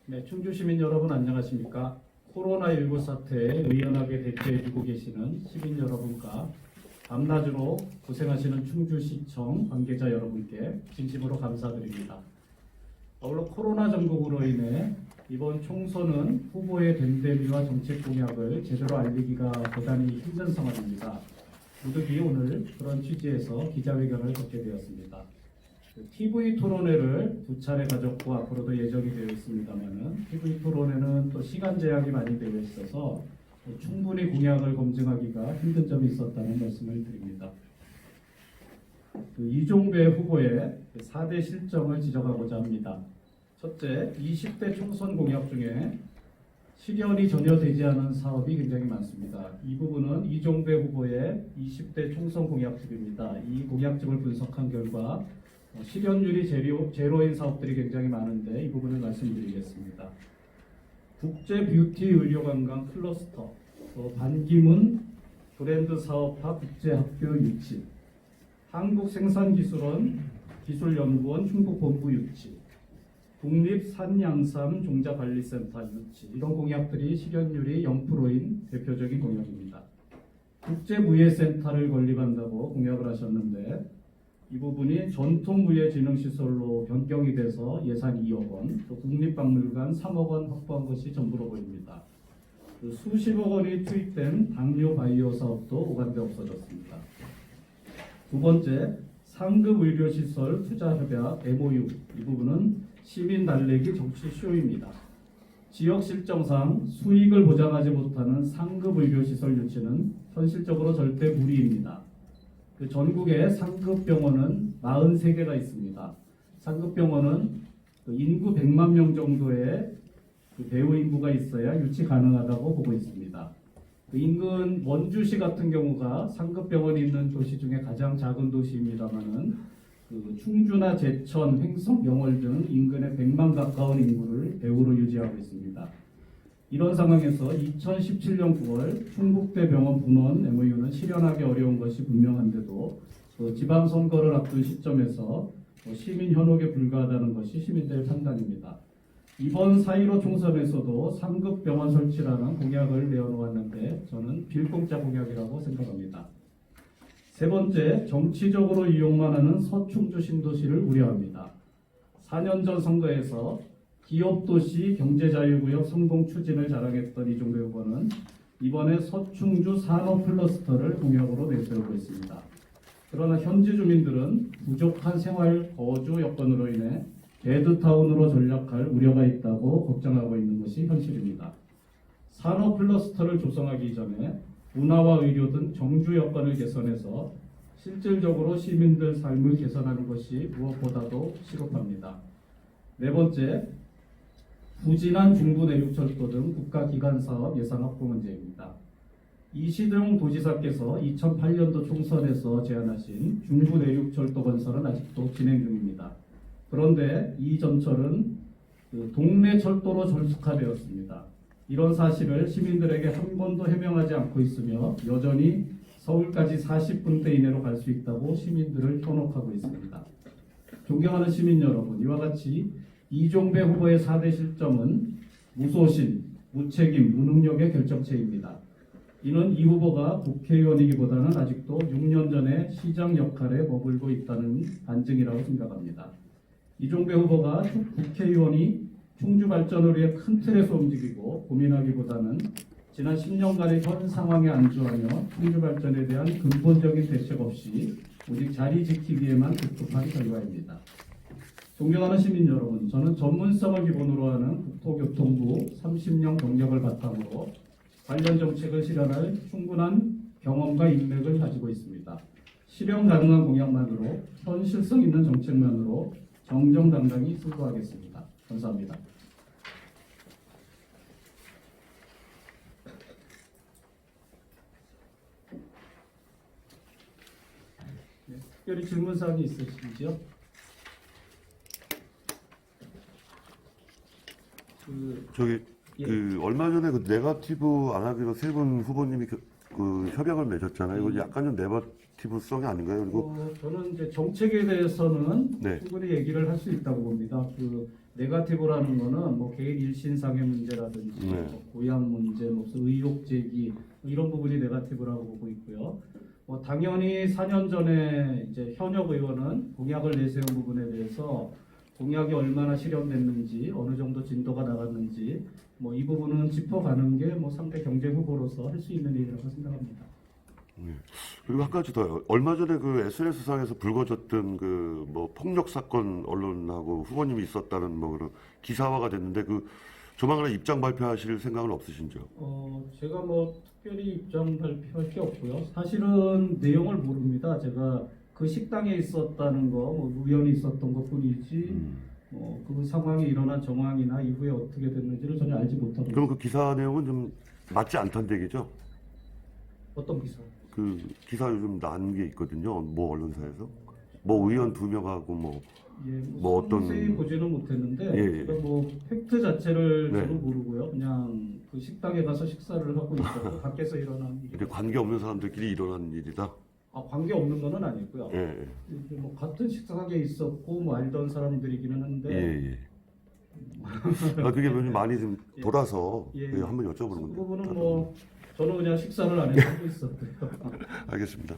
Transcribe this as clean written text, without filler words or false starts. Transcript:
네, 충주 시민 여러분 안녕하십니까? 코로나19 사태에 의연하게 대처해주고 계시는 시민 여러분과 밤낮으로 고생하시는 충주시청 관계자 여러분께 진심으로 감사드립니다. 아울러 코로나 전국으로 인해 이번 총선은 후보의 됨됨이와 정책 공약을 제대로 알리기가 대단히 힘든 상황입니다. 부득이 오늘 그런 취지에서 기자회견을 갖게 되었습니다. TV 토론회를 2차례 가졌고 앞으로도 예정이 되어 있습니다만 TV 토론회는 또 시간 제약이 많이 되어 있어서 충분히 공약을 검증하기가 힘든 점이 있었다는 말씀을 드립니다. 이종배 후보의 4대 실정을 지적하고자 합니다. 첫째, 20대 총선 공약 중에 실현이 전혀 되지 않은 사업이 굉장히 많습니다. 이 부분은 이종배 후보의 20대 총선 공약집입니다. 이 공약집을 분석한 결과 실현율이 제로인 사업들이 굉장히 많은데 이 부분을 말씀드리겠습니다. 국제 뷰티 의료관광 클러스터, 반기문 브랜드 사업화 국제학교 유치, 한국생산기술원 기술연구원 충북본부 유치, 국립산양삼 종자관리센터 유치, 이런 공약들이 실현율이 0%인 대표적인 공약입니다. 국제무예센터를 건립한다고 공약을 하셨는데 이 부분이 전통무예진흥시설로 변경이 돼서 예산 2억 원, 또 국립박물관 3억 원 확보한 것이 전부로 보입니다. 수십억 원이 투입된 당뇨 바이오 사업도 오간데 없어졌습니다. 두 번째, 상급 의료시설 투자협약 MOU, 이 부분은 시민 달래기 정치 쇼입니다. 지역 실정상 수익을 보장하지 못하는 상급 의료시설 유치는 현실적으로 절대 무리입니다. 전국에 상급 병원은 43개가 있습니다. 상급 병원은 인구 100만 명 정도의 배우 인구가 있어야 유치 가능하다고 보고 있습니다. 인근 원주시 같은 경우가 상급 병원이 있는 도시 중에 가장 작은 도시입니다만은 충주나 제천, 횡성, 영월 등 인근의 100만 가까운 인구를 배우로 유지하고 있습니다. 이런 상황에서 2017년 9월 충북대 병원 분원 MOU는 실현하기 어려운 것이 분명한데도 지방선거를 앞둔 시점에서 시민 현혹에 불과하다는 것이 시민들의 판단입니다. 이번 4.15 총선에서도 상급 병원 설치라는 공약을 내어놓았는데 저는 빌공짜 공약이라고 생각합니다. 세 번째, 정치적으로 이용만 하는 서충주 신도시를 우려합니다. 4년 전 선거에서 기업도시 경제자유구역 성공 추진을 자랑했던 이종배 후보는 이번에 서충주 산업클러스터를 공약으로 내세우고 있습니다. 그러나 현지 주민들은 부족한 생활 거주 여건으로 인해 데드타운으로 전락할 우려가 있다고 걱정하고 있는 것이 현실입니다. 산업클러스터를 조성하기 전에 문화와 의료 등 정주 여건을 개선해서 실질적으로 시민들 삶을 개선하는 것이 무엇보다도 시급합니다. 네 번째, 부진한 중부내륙철도 등 국가기관사업 예산 확보 문제입니다. 이시동 도지사께서 2008년도 총선에서 제안하신 중부내륙철도 건설은 아직도 진행 중입니다. 그런데 이 전철은 동네 철도로 전숙화되었습니다. 이런 사실을 시민들에게 한 번도 해명하지 않고 있으며 여전히 서울까지 40분대 이내로 갈 수 있다고 시민들을 현혹하고 있습니다. 존경하는 시민 여러분, 이와 같이 이종배 후보의 4대 실정은 무소신, 무책임, 무능력의 결정체입니다. 이는 이 후보가 국회의원이기보다는 아직도 6년 전의 시장 역할에 머물고 있다는 반증이라고 생각합니다. 이종배 후보가 국회의원이 충주 발전을 위해 큰 틀에서 움직이고 고민하기보다는 지난 10년간의 현 상황에 안주하며 충주 발전에 대한 근본적인 대책 없이 오직 자리 지키기에만 급급한 결과입니다. 존경하는 시민 여러분, 저는 전문성을 기본으로 하는 국토교통부 30년 경력을 바탕으로 관련 정책을 실현할 충분한 경험과 인맥을 가지고 있습니다. 실현 가능한 공약만으로 현실성 있는 정책만으로 정정당당히 승부하겠습니다. 감사합니다. 네, 특별히 질문사항이 있으신지요? 얼마 전에 그 네거티브 안 하기로 세 분 후보님이 그 협약을 맺었잖아요. 이거 약간 좀 네거티브 기부성이 아닌가요? 그리고 저는 이제 정책에 대해서는 네. 충분히 얘기를 할 수 있다고 봅니다. 그 네거티브라는 거는 뭐 개인 일신상의 문제라든지 네. 뭐 고향 문제, 뭐 무슨 의혹 제기 뭐 이런 부분이 네거티브라고 보고 있고요. 뭐 당연히 4년 전에 이제 현역 의원은 공약을 내세운 부분에 대해서 공약이 얼마나 실현됐는지 어느 정도 진도가 나갔는지 뭐 이 부분은 짚어가는 게 뭐 상대 경쟁 후보로서 할 수 있는 일이라고 생각합니다. 그리고 한 가지 더요. 얼마 전에 그 SNS상에서 불거졌던 그 뭐 폭력 사건 언론하고 후보님이 있었다는 뭐 그런 기사화가 됐는데 그 조만간에 입장 발표하실 생각은 없으신지요? 제가 뭐 특별히 입장 발표할 게 없고요. 사실은 내용을 모릅니다. 제가 그 식당에 있었다는 거, 뭐 우연히 있었던 것뿐이지, 그 상황이 일어난 정황이나 이후에 어떻게 됐는지를 전혀 알지 못하고 그럼 있습니다. 그 기사 내용은 좀 맞지 않다는 얘기죠? 어떤 기사? 그 기사 요즘 난 게 있거든요. 뭐 언론사에서 뭐 의원 2명하고 뭐 예, 뭐 어떤- 상세히 보지는 못했는데, 예, 예. 제가 뭐 팩트 자체를 네. 저는 모르고요. 그냥 그 식당에 가서 식사를 하고 있었고 밖에서 일어난 이제 일이. 관계 없는 사람들끼리 일어난 일이다. 관계 없는 거는 아니고요. 예, 예. 이제 뭐 같은 식당에 있었고 뭐 알던 사람들이기는 한데. 예, 예. 그게 요즘 많이 좀 예. 돌아서 예. 한번 여쭤보는 그 건데. 부분은 뭐 저는 그냥 식사를 안 해서 하고 있었고요. 알겠습니다.